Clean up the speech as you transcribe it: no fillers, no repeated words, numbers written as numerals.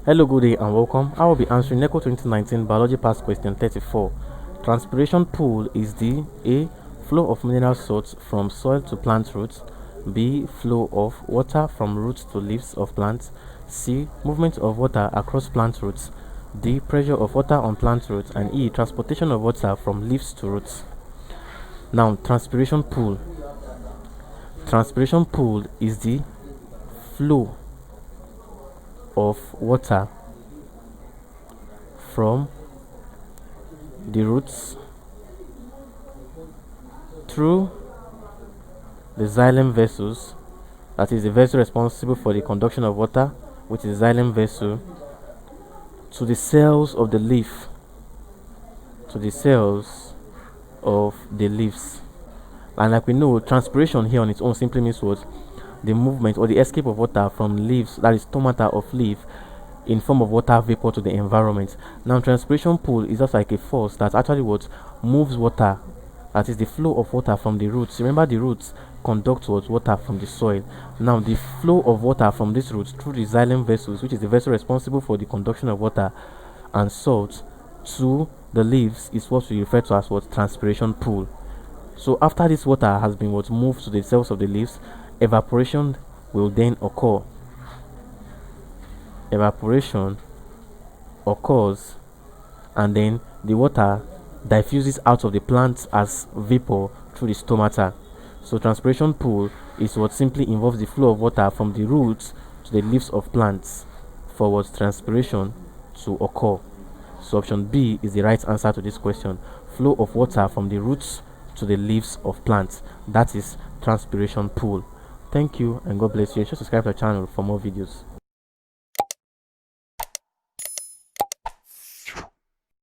Hello, good day and welcome. I will be answering NECO 2019 Biology Past Question 34. Transpiration pool is the A. Flow of mineral salts from soil to plant roots, B. Flow of water from roots to leaves of plants, C. Movement of water across plant roots, D. Pressure of water on plant roots, and E. Transportation of water from leaves to roots. Now, transpiration pool. Transpiration pool is the flow of water from the roots through the xylem vessels, that is the vessel responsible for the conduction of water, which is xylem vessel, to the cells of the leaf, And like we know, transpiration here on its own simply means what? The movement or the escape of water from leaves, that is stomata of leaf, in form of water vapor to the environment. Now, transpiration pool is just like a force that actually what moves water, that is the flow of water from the roots. Remember, the roots conduct water from the soil. Now, the flow of water from these roots through the xylem vessels, which is the vessel responsible for the conduction of water and salt, to the leaves is what we refer to as what? Transpiration pool. So after this water has been moved to the cells of the leaves, evaporation will then occur. Evaporation occurs, and then the water diffuses out of the plant as vapor through the stomata. So transpiration pool is what simply involves the flow of water from the roots to the leaves of plants for what transpiration to occur. So option B is the right answer to this question. Flow of water from the roots to the leaves of plants. That is transpiration pool. Thank you and God bless you. Subscribe to our channel for more videos.